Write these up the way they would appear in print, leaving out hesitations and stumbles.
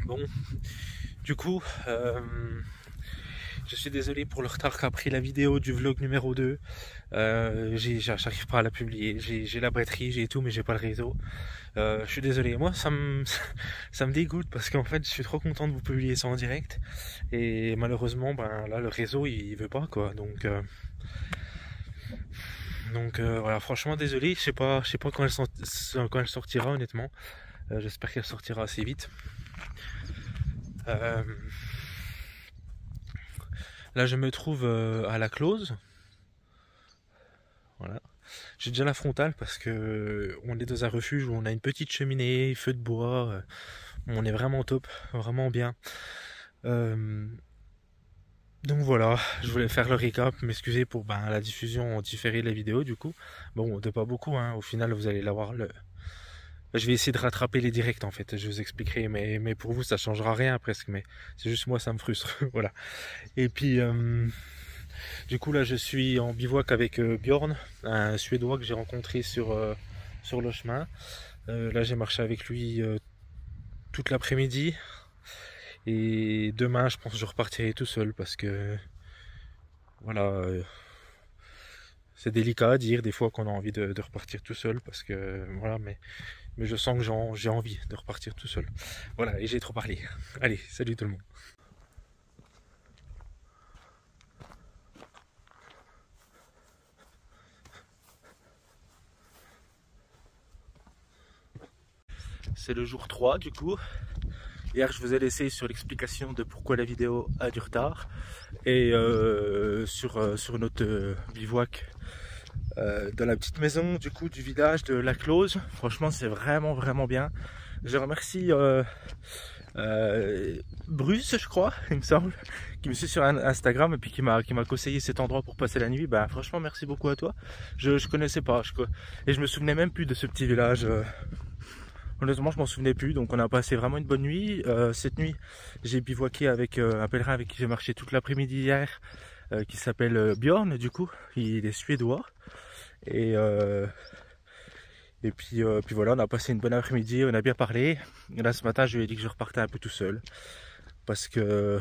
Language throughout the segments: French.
Bon, du coup, je suis désolé pour le retard qu'a pris la vidéo du vlog numéro 2. J'arrive pas à la publier. J'ai la batterie, j'ai tout, mais j'ai pas le réseau. Je suis désolé. Moi, ça me dégoûte parce qu'en fait, je suis trop content de vous publier ça en direct. Et malheureusement, ben là, le réseau, il veut pas, quoi. Donc voilà, franchement, désolé. Je sais pas quand elle sortira, honnêtement. J'espère qu'elle sortira assez vite. Euh, Là, je me trouve à la close. Voilà. J'ai déjà la frontale parce que on est dans un refuge où on a une petite cheminée, feu de bois. On est vraiment top, vraiment bien. Euh, donc voilà, je voulais faire le récap, m'excuser pour la diffusion en différé de la vidéo du coup. Bon, de pas beaucoup, hein. Au final, vous allez l'avoir le. Je vais essayer de rattraper les directs en fait, je vous expliquerai, mais pour vous ça changera rien presque, mais c'est juste moi ça me frustre, voilà. Et puis du coup là je suis en bivouac avec Bjorn, un Suédois que j'ai rencontré sur le chemin. Là j'ai marché avec lui toute l'après-midi et demain je pense que je repartirai tout seul parce que voilà, c'est délicat à dire des fois qu'on a envie de repartir tout seul parce que voilà, mais je sens que j'ai envie de repartir tout seul. Voilà, et j'ai trop parlé. Allez, salut tout le monde. C'est le jour 3 du coup. Hier je vous ai laissé sur l'explication de pourquoi la vidéo a du retard. Et sur notre bivouac dans la petite maison du coup du village de La Close. Franchement c'est vraiment bien. Je remercie Bruce, je crois, il me semble, qui me suit sur Instagram et puis qui m'a conseillé cet endroit pour passer la nuit. Bah franchement merci beaucoup à toi. Je connaissais pas, et je me souvenais même plus de ce petit village. Honnêtement je m'en souvenais plus, donc on a passé vraiment une bonne nuit. Cette nuit j'ai bivouaqué avec un pèlerin avec qui j'ai marché toute l'après-midi hier, qui s'appelle Bjorn du coup, il est suédois. Et puis voilà, on a passé une bonne après-midi, on a bien parlé. Et là ce matin je lui ai dit que je repartais un peu tout seul. Parce que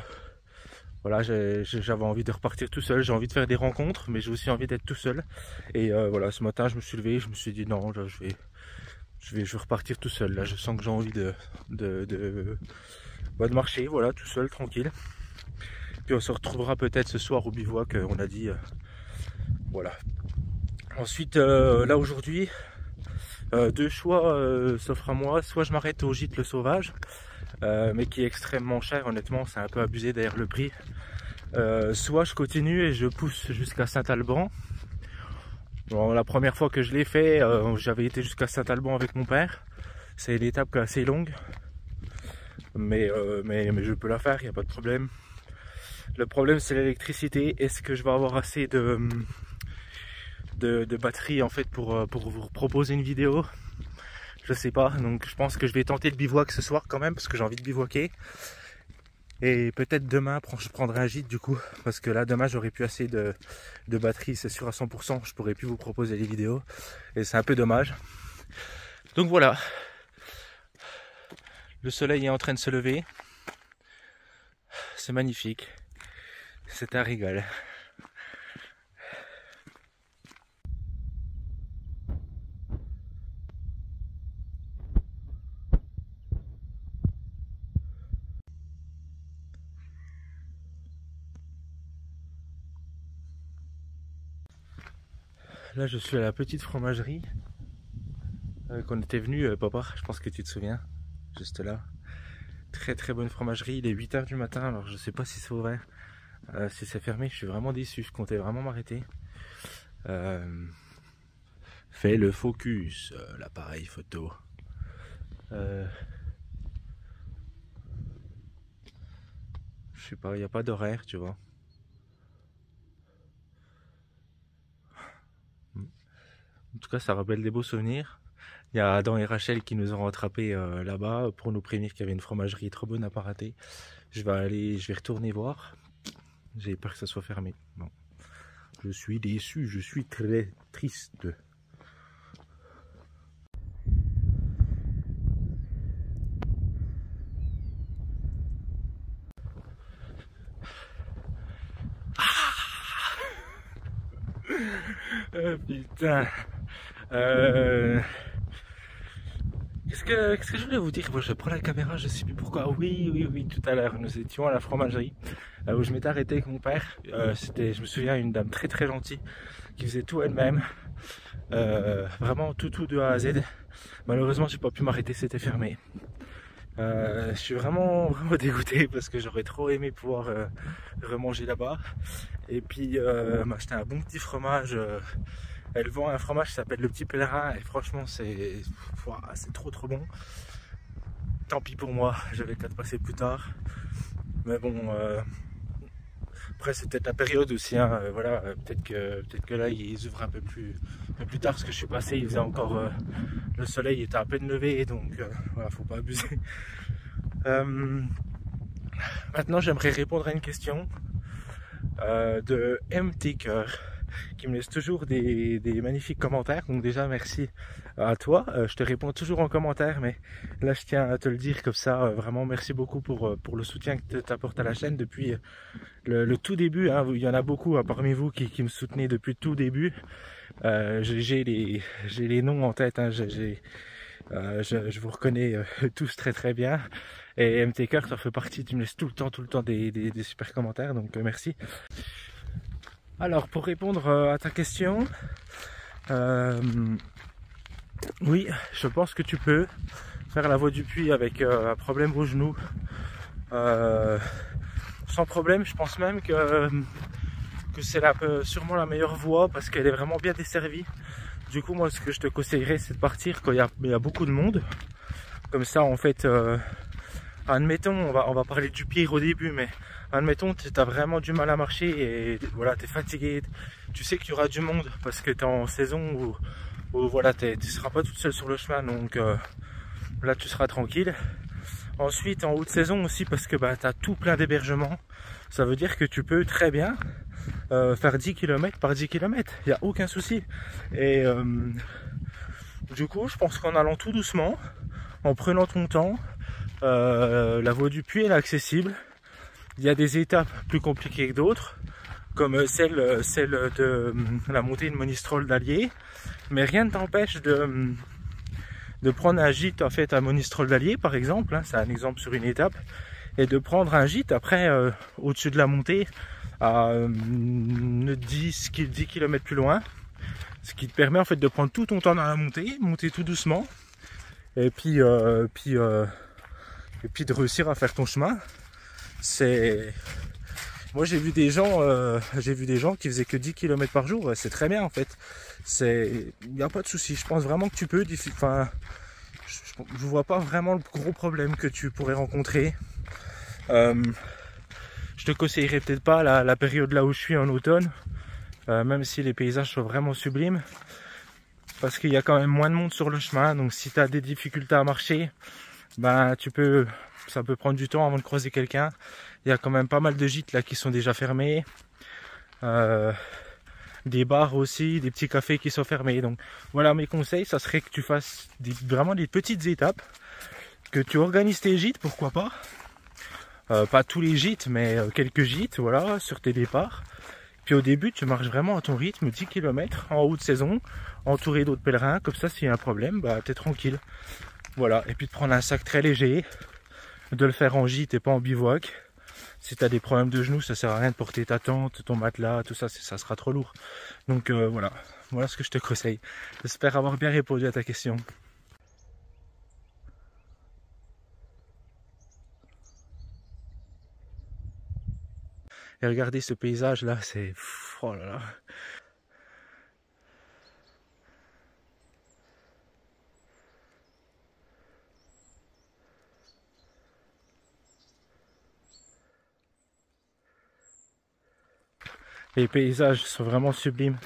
voilà, j'avais envie de repartir tout seul, j'ai envie de faire des rencontres, mais j'ai aussi envie d'être tout seul. Et voilà, ce matin je me suis levé, je me suis dit non, là, je vais repartir tout seul. Là je sens que j'ai envie de marcher, voilà, tout seul, tranquille. Puis on se retrouvera peut-être ce soir au bivouac, on a dit. Voilà. Ensuite, là aujourd'hui, deux choix s'offrent à moi. Soit je m'arrête au gîte Le Sauvage, mais qui est extrêmement cher, honnêtement, c'est un peu abusé d'ailleurs le prix. Soit je continue et je pousse jusqu'à Saint-Alban. Bon, la première fois que je l'ai fait, j'avais été jusqu'à Saint-Alban avec mon père. C'est une étape assez longue, mais je peux la faire, il n'y a pas de problème. Le problème c'est l'électricité. Est-ce que je vais avoir assez de batterie en fait pour vous proposer une vidéo? Je sais pas, donc je pense que je vais tenter le bivouac ce soir quand même parce que j'ai envie de bivouaquer. Et peut-être demain je prendrai un gîte du coup, parce que là demain j'aurai plus assez de batterie, c'est sûr à 100%, je pourrai plus vous proposer les vidéos et c'est un peu dommage. Donc voilà, le soleil est en train de se lever, c'est magnifique, c'est un régal. Là je suis à la petite fromagerie qu'on était venu, papa, je pense que tu te souviens, juste là. Très bonne fromagerie, il est 8 h du matin, alors je sais pas si c'est ouvert, si c'est fermé, je suis vraiment déçu, je comptais vraiment m'arrêter. Fais le focus, l'appareil photo. Je sais pas, il n'y a pas d'horaire, tu vois. En tout cas, ça rappelle des beaux souvenirs. Il y a Adam et Rachel qui nous ont rattrapés là-bas pour nous prévenir qu'il y avait une fromagerie trop bonne à pas rater. Je vais retourner voir. J'ai peur que ça soit fermé. Bon. Je suis déçu, je suis très triste. Putain. Qu'est-ce que je voulais vous dire? Moi, je prends la caméra, je sais plus pourquoi. Oui, tout à l'heure, nous étions à la fromagerie où je m'étais arrêté avec mon père. Je me souviens, une dame très très gentille qui faisait tout elle-même. Vraiment tout de A à Z. Malheureusement, j'ai pas pu m'arrêter, c'était fermé. Je suis vraiment dégoûté parce que j'aurais trop aimé pouvoir remanger là-bas. Et puis m'acheter un bon petit fromage. Elle vend un fromage qui s'appelle le Petit Pèlerin et franchement c'est trop bon. Tant pis pour moi, j'avais qu'à passer plus tard. Mais bon, après c'est peut-être la période aussi, hein, voilà, peut-être que là ils ouvrent un peu plus tard, parce que je suis passé, il faisait encore, le soleil était à peine levé, donc voilà, faut pas abuser. Maintenant j'aimerais répondre à une question de MTaker qui me laisse toujours des magnifiques commentaires, donc déjà merci à toi. Je te réponds toujours en commentaire, mais là je tiens à te le dire comme ça, vraiment merci beaucoup pour le soutien que tu apportes à la chaîne depuis le tout début, hein. Il y en a beaucoup parmi vous qui me soutenez depuis le tout début. J'ai les noms en tête, hein. Je vous reconnais tous très bien, et MTaker ça fait partie, tu me laisses tout le temps des super commentaires, donc merci. Alors pour répondre à ta question, oui, je pense que tu peux faire la voie du puits avec un problème au genou sans problème. Je pense même que c'est sûrement la meilleure voie parce qu'elle est vraiment bien desservie. Du coup moi ce que je te conseillerais c'est de partir quand il y a beaucoup de monde. Comme ça en fait, admettons, on va parler du pire au début, mais admettons tu as vraiment du mal à marcher et voilà, tu es fatigué, tu sais qu'il y aura du monde parce que tu es en saison où voilà, tu ne seras pas toute seule sur le chemin, donc là tu seras tranquille. Ensuite en haute saison aussi, parce que tu as tout plein d'hébergements, ça veut dire que tu peux très bien faire 10 km par 10 km, il n'y a aucun souci. Et du coup je pense qu'en allant tout doucement, en prenant ton temps, la voie du puits est accessible. Il y a des étapes plus compliquées que d'autres, comme celle de la montée de Monistrol d'Allier, mais rien ne t'empêche de prendre un gîte en fait à Monistrol d'Allier par exemple, hein, c'est un exemple sur une étape, et de prendre un gîte après au-dessus de la montée à 10 km plus loin, ce qui te permet en fait de prendre tout ton temps dans la montée, monter tout doucement, et puis de réussir à faire ton chemin. Moi j'ai vu des gens qui faisaient que 10 km par jour, c'est très bien en fait. Il n'y a pas de souci, je pense vraiment que tu peux. Enfin, je vois pas vraiment le gros problème que tu pourrais rencontrer. Je te conseillerais peut-être pas la période là où je suis en automne, même si les paysages sont vraiment sublimes, parce qu'il y a quand même moins de monde sur le chemin, donc si tu as des difficultés à marcher, ça peut prendre du temps avant de croiser quelqu'un. Il y a quand même pas mal de gîtes là qui sont déjà fermés, des bars aussi, des petits cafés qui sont fermés. Donc voilà, mes conseils, ça serait que tu fasses vraiment des petites étapes, que tu organises tes gîtes, pourquoi pas. Pas tous les gîtes, mais quelques gîtes, voilà, sur tes départs. Puis au début, tu marches vraiment à ton rythme, 10 km en haute saison, entouré d'autres pèlerins, comme ça, s'il y a un problème, t'es tranquille. Voilà, et puis de prendre un sac très léger, de le faire en gîte et pas en bivouac. Si tu as des problèmes de genoux, ça sert à rien de porter ta tente, ton matelas, tout ça, ça sera trop lourd. Donc voilà ce que je te conseille. J'espère avoir bien répondu à ta question. Et regardez ce paysage là, c'est... Oh là là. Les paysages sont vraiment sublimes.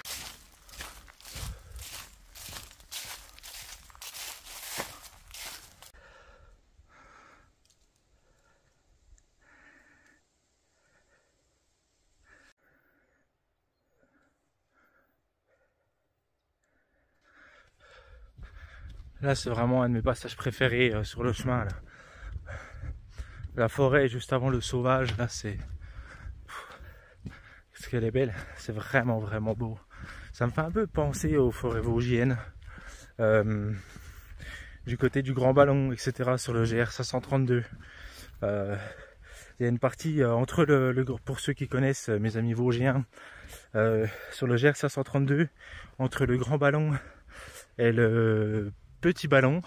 Là, c'est vraiment un de mes passages préférés sur le chemin. Là. La forêt juste avant le sauvage, là, c'est... Qu'est-ce qu'elle est belle. C'est vraiment beau. Ça me fait un peu penser aux forêts vosgiennes, du côté du Grand Ballon, etc. sur le GR 532. Il y a une partie entre pour ceux qui connaissent, mes amis vosgiens, sur le GR 532, entre le Grand Ballon et le Petit Ballon,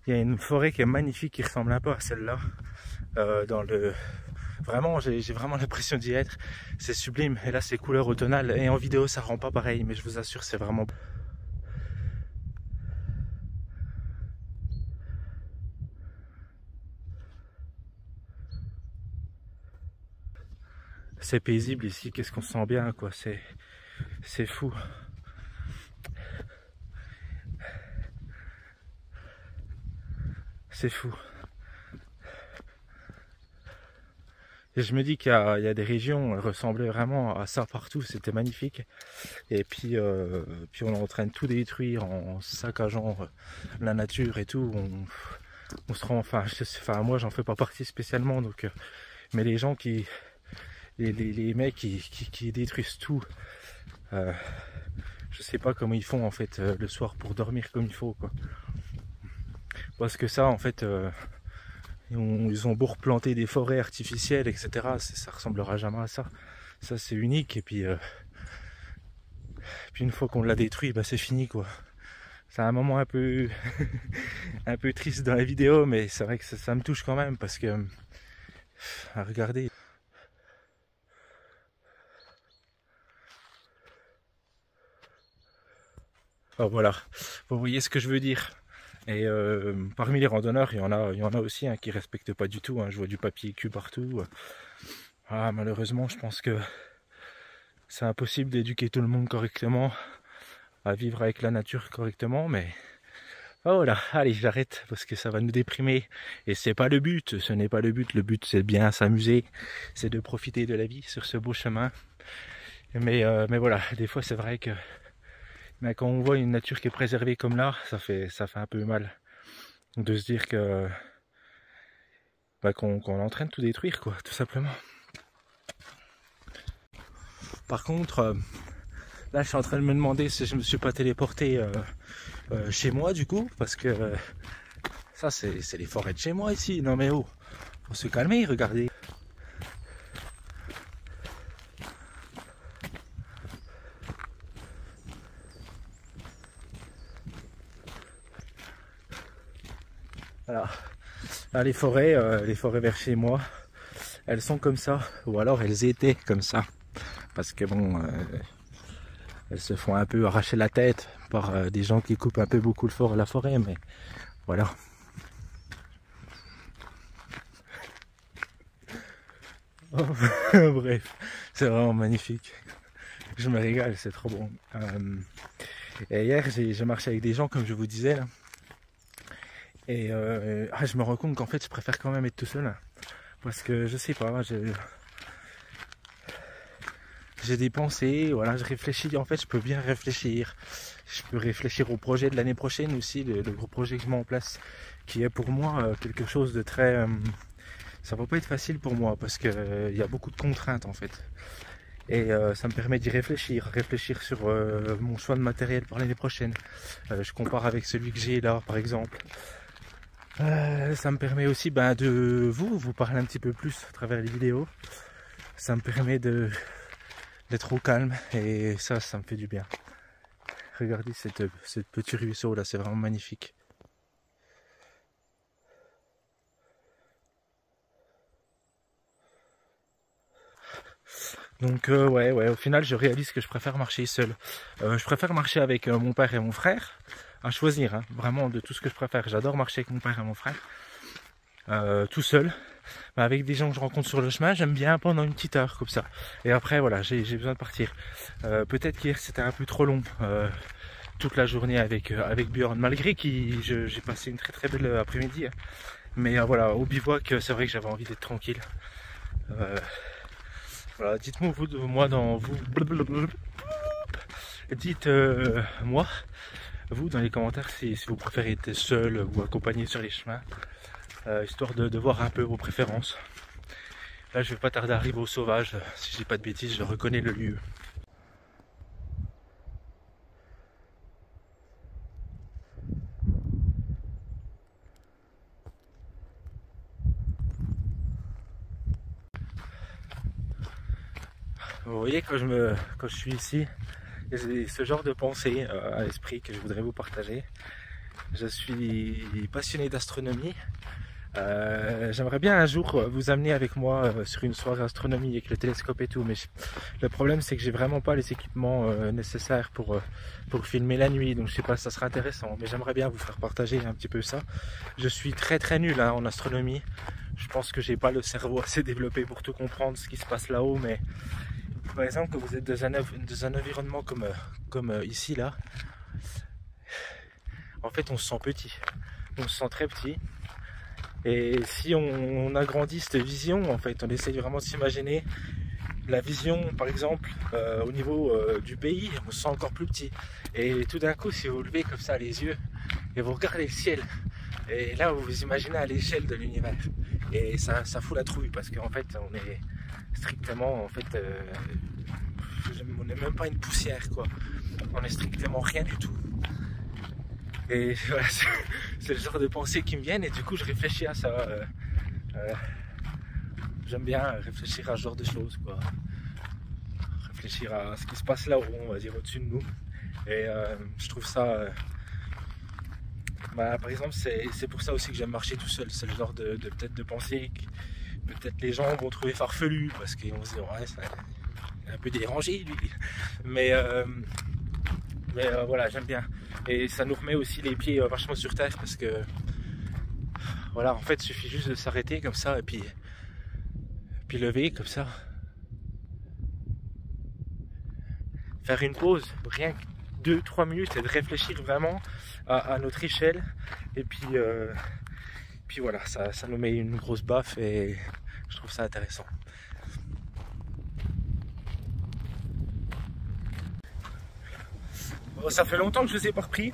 il y a une forêt qui est magnifique, qui ressemble un peu à celle-là. Vraiment, j'ai vraiment l'impression d'y être. C'est sublime. Et là, c'est couleur automnale. Et en vidéo, ça rend pas pareil, mais je vous assure, c'est vraiment... C'est paisible ici. Qu'est-ce qu'on se sent bien, quoi. C'est fou. C'est fou. Et je me dis qu'il y a des régions qui ressemblaient vraiment à ça partout, c'était magnifique. Et puis on est en train de tout détruire en saccageant la nature et tout. On se rend, enfin moi j'en fais pas partie spécialement, donc mais les gens les mecs qui détruisent tout, je sais pas comment ils font en fait le soir pour dormir comme il faut, quoi. Parce que ça en fait ils ont beau replanter des forêts artificielles, etc. Ça ressemblera jamais à ça. Ça c'est unique, et puis une fois qu'on l'a détruit, bah c'est fini, quoi. C'est un moment un peu un peu triste dans la vidéo, mais c'est vrai que ça me touche quand même, parce que regardez. Oh, voilà, vous voyez ce que je veux dire. Et parmi les randonneurs, il y en a aussi qui respectent pas du tout. Je vois du papier cul partout. Ah, malheureusement, je pense que c'est impossible d'éduquer tout le monde correctement, à vivre avec la nature correctement. Mais oh voilà, allez, j'arrête parce que ça va nous déprimer. Et c'est pas le but. Ce n'est pas le but. Le but, c'est bien s'amuser, c'est de profiter de la vie sur ce beau chemin. Mais voilà, des fois, c'est vrai que quand on voit une nature qui est préservée comme là, ça fait un peu mal de se dire que qu'on est en train de tout détruire, quoi, tout simplement. Par contre, là je suis en train de me demander si je me suis pas téléporté chez moi, du coup, parce que ça c'est les forêts de chez moi ici. Non mais oh, faut se calmer, regardez. Voilà. Là, les forêts vers chez moi, elles sont comme ça, ou alors elles étaient comme ça, parce que bon, elles se font un peu arracher la tête par des gens qui coupent un peu beaucoup la forêt, mais voilà. Oh, bref, c'est vraiment magnifique. Je me régale, c'est trop bon. Et hier, j'ai marché avec des gens, comme je vous disais, là. Et je me rends compte qu'en fait je préfère quand même être tout seul, parce que je sais pas, j'ai des pensées, voilà, je réfléchis, en fait je peux bien réfléchir, je peux réfléchir au projet de l'année prochaine aussi, le gros projet que je mets en place, qui est pour moi quelque chose de très, ça va pas être facile pour moi, parce que il y a beaucoup de contraintes en fait, et ça me permet d'y réfléchir sur mon choix de matériel pour l'année prochaine. Je compare avec celui que j'ai là par exemple. Ça me permet aussi de vous parler un petit peu plus à travers les vidéos. Ça me permet d'être au calme, et ça me fait du bien. Regardez ce petit ruisseau là, c'est vraiment magnifique. Donc ouais, au final je réalise que je préfère marcher seul. Je préfère marcher avec mon père et mon frère, à choisir, vraiment, de tout ce que je préfère. J'adore marcher avec mon père et mon frère, tout seul. Mais avec des gens que je rencontre sur le chemin, j'aime bien pendant une petite heure comme ça. Et après voilà, j'ai besoin de partir. Peut-être qu'hier c'était un peu trop long, toute la journée avec Björn, malgré que j'ai passé une très très belle après-midi. Mais voilà, au bivouac, c'est vrai que j'avais envie d'être tranquille. Voilà, dites-moi dites-moi vous dans les commentaires si vous préférez être seul ou accompagné sur les chemins, histoire de voir un peu vos préférences. Là je vais pas tarder à arriver au Sauvage, si je dis pas de bêtises, je reconnais le lieu. Vous voyez, quand je suis ici, j'ai ce genre de pensée à l'esprit que je voudrais vous partager. Je suis passionné d'astronomie. J'aimerais bien un jour vous amener avec moi sur une soirée astronomie avec le télescope et tout, mais le problème c'est que j'ai vraiment pas les équipements nécessaires pour filmer la nuit, donc je sais pas si ça sera intéressant, mais j'aimerais bien vous faire partager un petit peu ça. Je suis très nul hein, en astronomie. Je pense que j'ai pas le cerveau assez développé pour tout comprendre ce qui se passe là-haut, mais par exemple quand vous êtes dans un environnement comme ici là, en fait on se sent petit, on se sent très petit. Et si on agrandit cette vision, en fait, on essaye vraiment de s'imaginer la vision, par exemple, au niveau du pays, on se sent encore plus petit. Et tout d'un coup, si vous levez comme ça les yeux et vous regardez le ciel, et là vous vous imaginez à l'échelle de l'univers. Et ça fout la trouille parce qu'en fait, on est strictement, en fait, on n'est même pas une poussière, quoi. On est strictement rien du tout. Et voilà, c'est le genre de pensées qui me viennent et du coup je réfléchis à ça. J'aime bien réfléchir à ce genre de choses, quoi. Réfléchir à ce qui se passe là-haut, on va dire au-dessus de nous. Et je trouve ça... par exemple, c'est pour ça aussi que j'aime marcher tout seul. C'est le genre peut-être de pensée que peut-être les gens vont trouver farfelu parce qu'ils vont se dire ouais, c'est un peu dérangé lui. Mais voilà, j'aime bien. Et ça nous remet aussi les pieds vachement sur terre parce que voilà, en fait, il suffit juste de s'arrêter comme ça et puis lever comme ça. Faire une pause, rien que 2-3 minutes et de réfléchir vraiment à notre échelle. Et puis voilà, ça nous met une grosse baffe et je trouve ça intéressant. Ça fait longtemps que je ne les ai pas repris.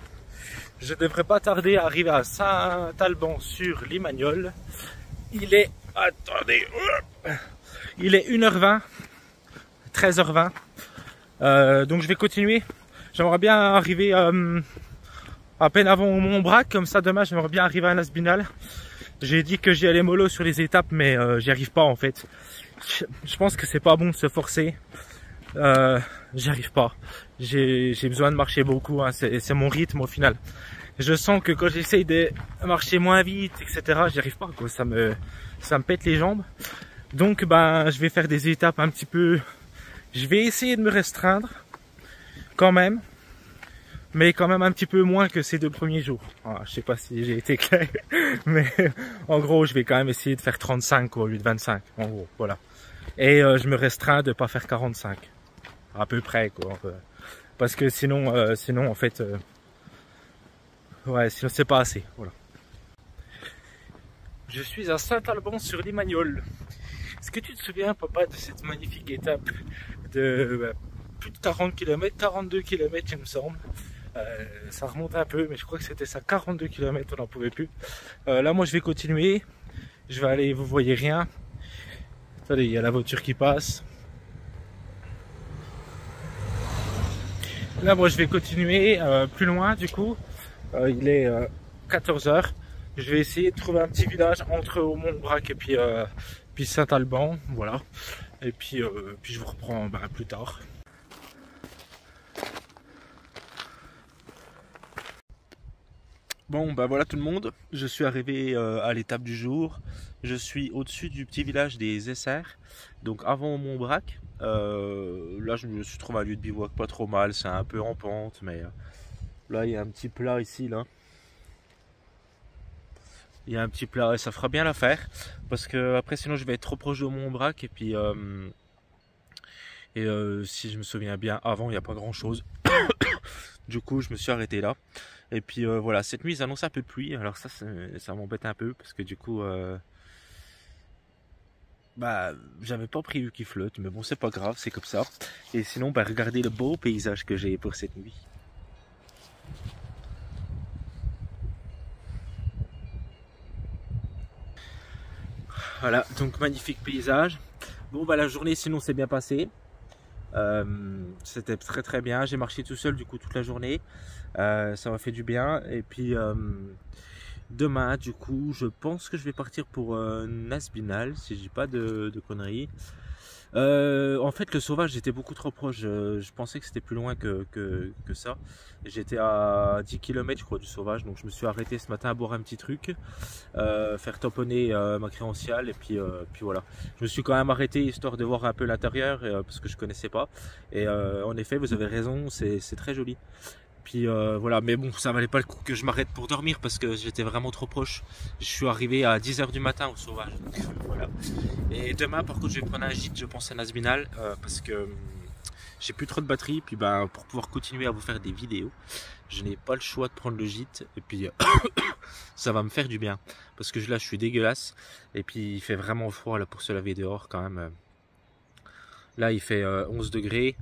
Je devrais pas tarder à arriver à Saint-Alban sur Limagnole. Il est... Attendez. Il est 1h20. 13h20. Donc je vais continuer. J'aimerais bien arriver à peine avant Montbrac. Comme ça demain j'aimerais bien arriver à Nasbinal. J'ai dit que j'y allais mollo sur les étapes mais j'y arrive pas en fait. Je pense que c'est pas bon de se forcer. J'y arrive pas. J'ai besoin de marcher beaucoup, hein. C'est mon rythme au final. Je sens que quand j'essaye de marcher moins vite, etc., j'y arrive pas, quoi. Ça me pète les jambes. Donc je vais faire des étapes un petit peu. Je vais essayer de me restreindre quand même, mais quand même un petit peu moins que ces 2 premiers jours. Voilà, je sais pas si j'ai été clair, mais en gros je vais quand même essayer de faire 35 quoi, au lieu de 25. En gros, voilà. Et je me restreins de pas faire 45. À peu près quoi, parce que sinon en fait ouais, sinon c'est pas assez, voilà. Je suis à Saint-Alban sur Limagnole. Est-ce que tu te souviens, papa, de cette magnifique étape de plus de 40 km, 42 km il me semble. Ça remonte un peu mais je crois que c'était ça, 42 km, on n'en pouvait plus. Là moi je vais continuer, je vais aller, vous voyez rien. Attendez, il y a la voiture qui passe. Là, moi, je vais continuer plus loin, du coup. Il est 14h. Je vais essayer de trouver un petit village entre Montbrac et puis Saint-Alban. Voilà. Et puis je vous reprends plus tard. Bon, voilà tout le monde. Je suis arrivé à l'étape du jour. Je suis au-dessus du petit village des Essers. Donc avant Montbrac. Là je me suis trouvé un lieu de bivouac pas trop mal, c'est un peu en pente mais là il y a un petit plat ici là. Il y a un petit plat et ça fera bien l'affaire parce que après sinon je vais être trop proche de Montbrac et puis si je me souviens bien avant il n'y a pas grand chose. Du coup je me suis arrêté là et puis voilà, cette nuit ils annoncent un peu de pluie, alors ça m'embête un peu parce que du coup j'avais pas prévu qu'il flotte, mais bon, c'est pas grave, c'est comme ça. Et sinon, regardez le beau paysage que j'ai pour cette nuit. Voilà, donc magnifique paysage. Bon, la journée sinon s'est bien passée. C'était très bien. J'ai marché tout seul du coup toute la journée. Ça m'a fait du bien. Et puis demain, du coup, je pense que je vais partir pour Nasbinal, si je dis pas de conneries. En fait, le sauvage, j'étais beaucoup trop proche. Je pensais que c'était plus loin que ça. J'étais à 10 km, je crois, du sauvage. Donc, je me suis arrêté ce matin à boire un petit truc, faire tamponner ma créanciale. Et puis voilà. Je me suis quand même arrêté histoire de voir un peu l'intérieur parce que je connaissais pas. Et en effet, vous avez raison, c'est très joli. Puis voilà, mais bon, ça valait pas le coup que je m'arrête pour dormir parce que j'étais vraiment trop proche. Je suis arrivé à 10 h du matin au sauvage. Donc voilà. Et demain, par contre, je vais prendre un gîte, je pense à Nazbinal, parce que j'ai plus trop de batterie. Puis ben, pour pouvoir continuer à vous faire des vidéos, je n'ai pas le choix de prendre le gîte. Et puis ça va me faire du bien. Parce que là, je suis dégueulasse. Et puis il fait vraiment froid là pour se laver dehors quand même. Là, il fait 11 degrés.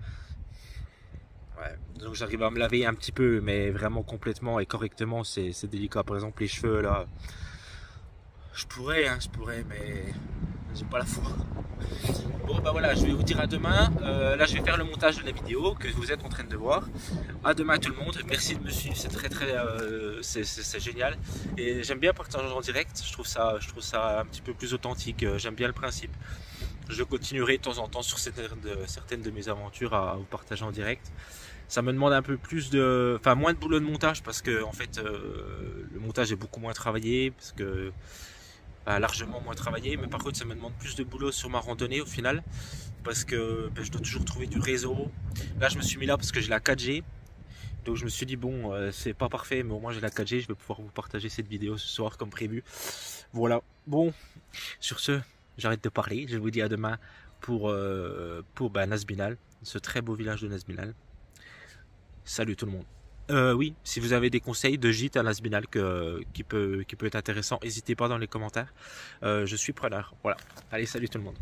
Ouais. Donc j'arrive à me laver un petit peu, mais vraiment complètement et correctement, c'est délicat. Par exemple, les cheveux là, je pourrais, mais j'ai pas la foi. Bon bah voilà, je vais vous dire à demain. Là je vais faire le montage de la vidéo que vous êtes en train de voir. À demain tout le monde, merci de me suivre, c'est c'est génial. Et j'aime bien partager en direct, je trouve ça un petit peu plus authentique, j'aime bien le principe. Je continuerai de temps en temps sur certaines de mes aventures à vous partager en direct. Ça me demande un peu plus moins de boulot de montage parce que en fait le montage est beaucoup moins travaillé, parce que largement moins travaillé, mais par contre ça me demande plus de boulot sur ma randonnée au final, parce que je dois toujours trouver du réseau. Là je me suis mis là parce que j'ai la 4G, donc je me suis dit bon c'est pas parfait, mais au moins j'ai la 4G, je vais pouvoir vous partager cette vidéo ce soir comme prévu. Voilà, bon, sur ce, j'arrête de parler, je vous dis à demain pour Nazbinal, ce très beau village de Nazbinal. Salut tout le monde. Oui, si vous avez des conseils de gîte à Nazbinal qui peut être intéressant, n'hésitez pas dans les commentaires. Je suis preneur. Voilà. Allez, salut tout le monde.